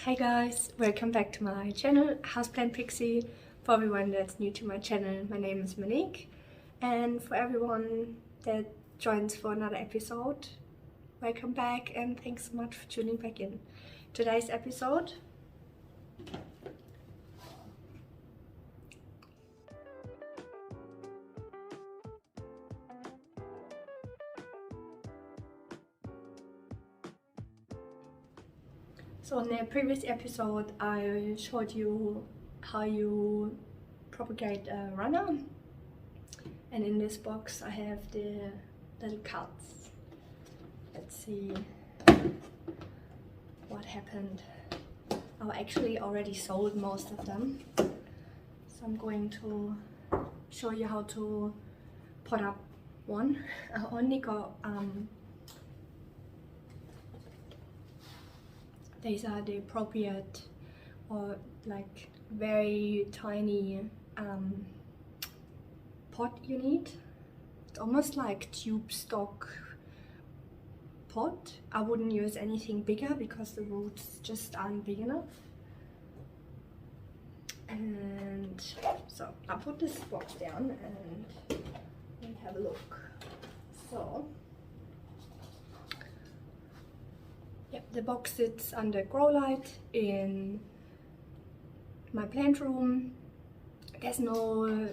Hi guys, welcome back to my channel, Houseplant Pixie. For everyone that's new to my channel, my name is Monique, and for everyone that joins for another episode, welcome back and thanks so much for tuning back in. Today's episode So in the previous episode I showed you how you propagate a runner, and in this box I have the little cards. Let's see what happened. I actually already sold most of them, so I'm going to show you how to pot up one. I only got these are the appropriate or like very tiny pot you need. It's almost like tube stock pot. I wouldn't use anything bigger because the roots just aren't big enough. And so I'll put this box down and we'll have a look. So yep, the box sits under grow light in my plant room. There's no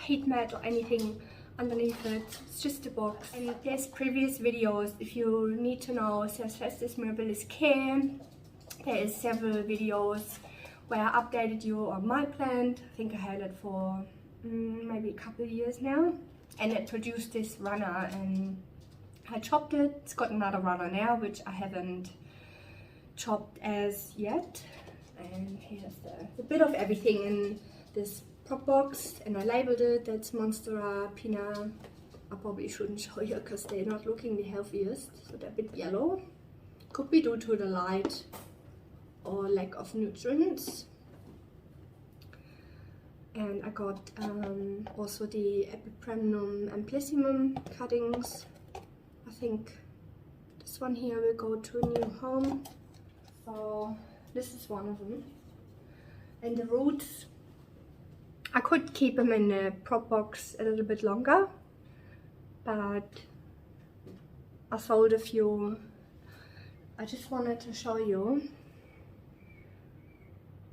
heat mat or anything underneath it. It's just a box. And there's previous videos if you need to know Cercestis mirabillis care. There is several videos where I updated you on my plant. I think I had it for maybe a couple of years now, and it produced this runner and I chopped it. It's got another runner now, which I haven't chopped as yet. And here's a bit of everything in this prop box, and I labeled it. That's Monstera, Pina. I probably shouldn't show you because they're not looking the healthiest. So they're a bit yellow. Could be due to the light or lack of nutrients. And I got also the Epiprenum amplissimum cuttings. I think this one here will go to a new home. So this is one of them. And the roots, I could keep them in the prop box a little bit longer, but I sold a few. I just wanted to show you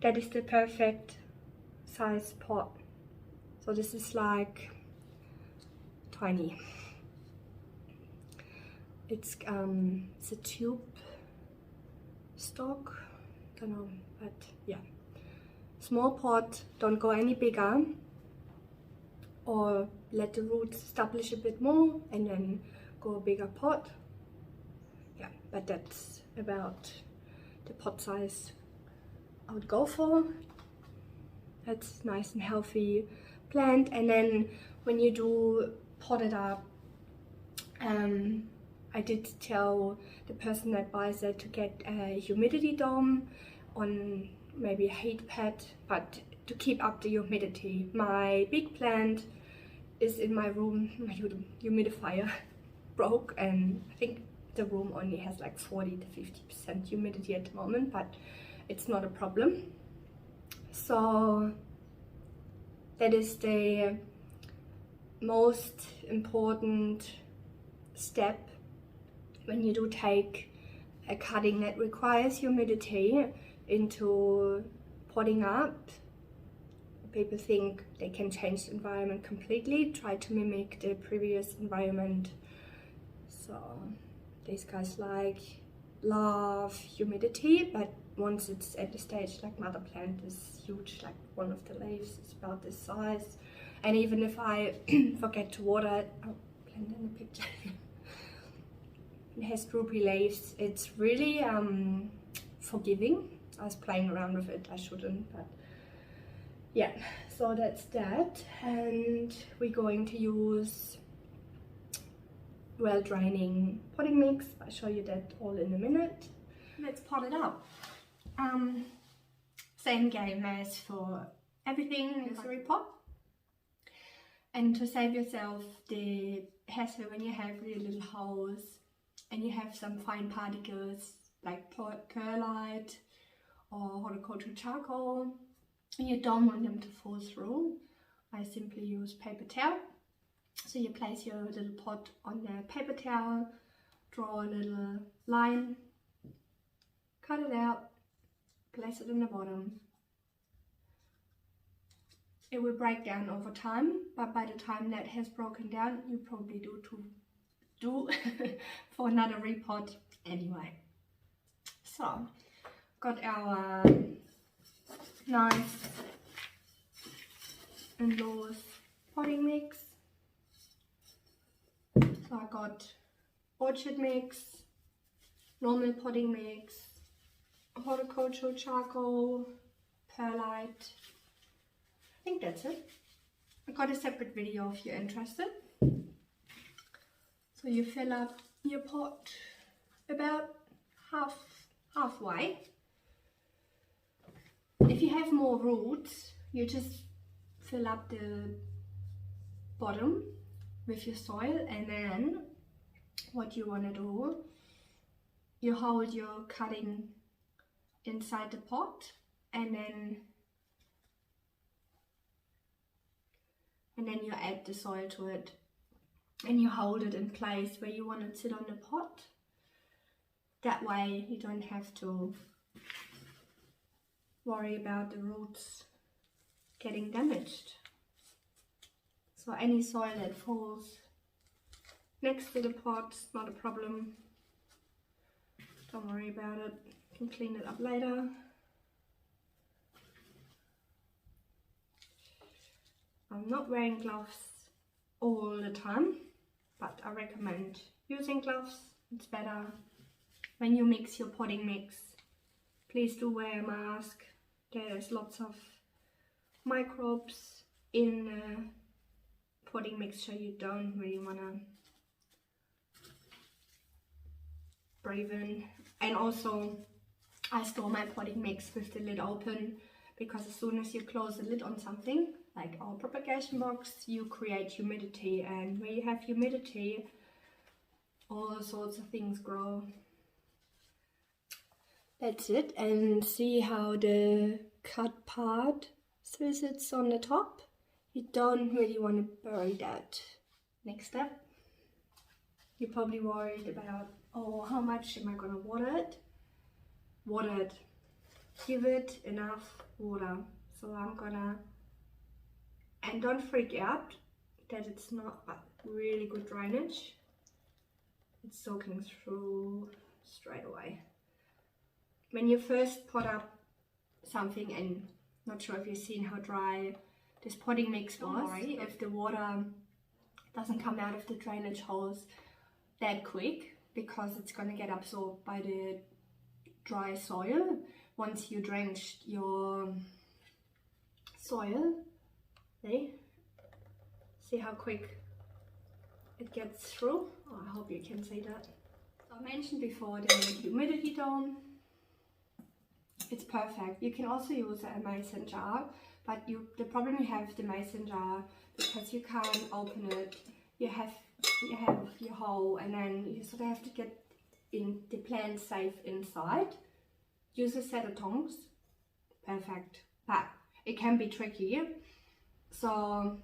that is the perfect size pot. So this is like tiny. It's a tube stock, don't know, but yeah. Small pot, don't go any bigger, or let the roots establish a bit more and then go a bigger pot. Yeah, but that's about the pot size I would go for. That's nice and healthy plant. And then when you do pot it up, I did tell the person that buys it to get a humidity dome on maybe a heat pad, but to keep up the humidity. My big plant is in my room. My humidifier broke, and I think the room only has like 40 to 50% humidity at the moment, but it's not a problem. So that is the most important step when you do take a cutting that requires humidity into potting up. People think they can change the environment completely, try to mimic the previous environment. So these guys love humidity, but once it's at the stage, like mother plant is huge, like one of the leaves is about this size, and even if I forget to water it, I'll blend in the picture. It has droopy leaves. It's really forgiving. I was playing around with it, I shouldn't, but yeah, so that's that. And we're going to use well draining potting mix. I'll show you that all in a minute. Let's pot it up. Same game as for everything, nursery pot. And to save yourself the hassle when you have really little holes and you have some fine particles like perlite, or horticultural charcoal and you don't want them to fall through, I simply use paper towel. So you place your little pot on the paper towel, draw a little line, cut it out, place it in the bottom. It will break down over time, but by the time that has broken down, you probably do for another repot anyway. So, got our nice and loose potting mix. So I got orchard mix, normal potting mix, horticultural charcoal, perlite. I think that's it. I got a separate video if you're interested. So you fill up your pot about halfway. If you have more roots, you just fill up the bottom with your soil, and then what you want to do, you hold your cutting inside the pot, and then you add the soil to it, and you hold it in place where you want it to sit on the pot. That way you don't have to worry about the roots getting damaged. So any soil that falls next to the pot is not a problem. Don't worry about it. You can clean it up later. I'm not wearing gloves all the time, but I recommend using gloves. It's better when you mix your potting mix. Please do wear a mask. There's lots of microbes in potting mixture you don't really want to breathe in. And also I store my potting mix with the lid open, because as soon as you close the lid on something like our propagation box, you create humidity, and where you have humidity, all sorts of things grow. That's it, and see how the cut part still sits on the top. You don't really want to bury that. Next step, you're probably worried about, oh, how much am I going to water it? Water it. Give it enough water. So I'm gonna, and don't freak out that it's not a really good drainage. It's soaking through straight away. When you first pot up something, and not sure if you've seen how dry this potting mix was, if the water doesn't come out of the drainage holes that quick, because it's going to get absorbed by the dry soil once you drenched your soil. See how quick it gets through? Oh, I hope you can see that. So I mentioned before the humidity dome. It's perfect. You can also use a mason jar, but the problem you have with the mason jar, because you can't open it, you have your hole, and then you sort of have to get in the plant safe inside. Use a set of tongs. Perfect. But it can be tricky. So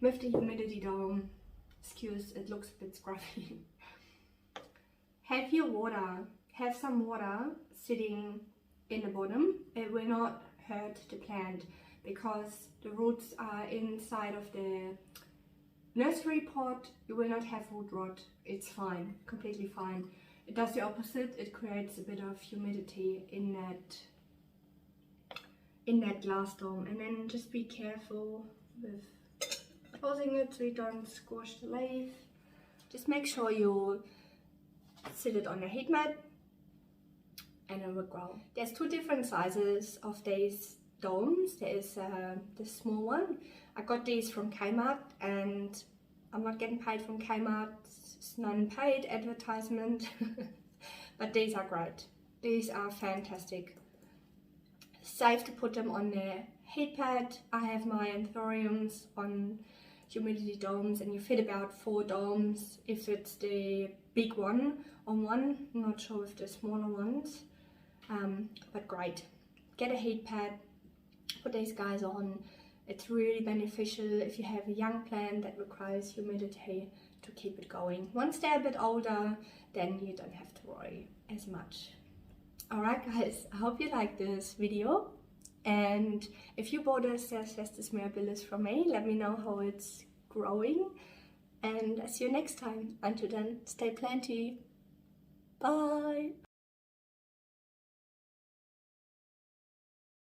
with the humidity dome, it looks a bit scruffy. Have some water sitting in the bottom. It will not hurt the plant, because the roots are inside of the nursery pot. You will not have root rot. It's fine, completely fine. It does the opposite. It creates a bit of humidity in that glass dome, and then just be careful with closing it so you don't squash the leaf. Just make sure you sit it on a heat mat, and it will grow. There's two different sizes of these domes. There is the small one. I got these from Kmart, and I'm not getting paid from Kmart. It's non-paid advertisement. But these are great. These are fantastic. Safe to put them on the heat pad. I have my anthuriums on humidity domes, and you fit about 4 domes if it's the big one on one. I'm not sure if the smaller ones, but great. get a heat pad, put these guys on. It's really beneficial if you have a young plant that requires humidity to keep it going. Once they're a bit older, then you don't have to worry as much. Alright guys, I hope you liked this video, and if you bought a Cercestis mirabilis from me, let me know how it's growing, and I'll see you next time. Until then, stay planty. Bye!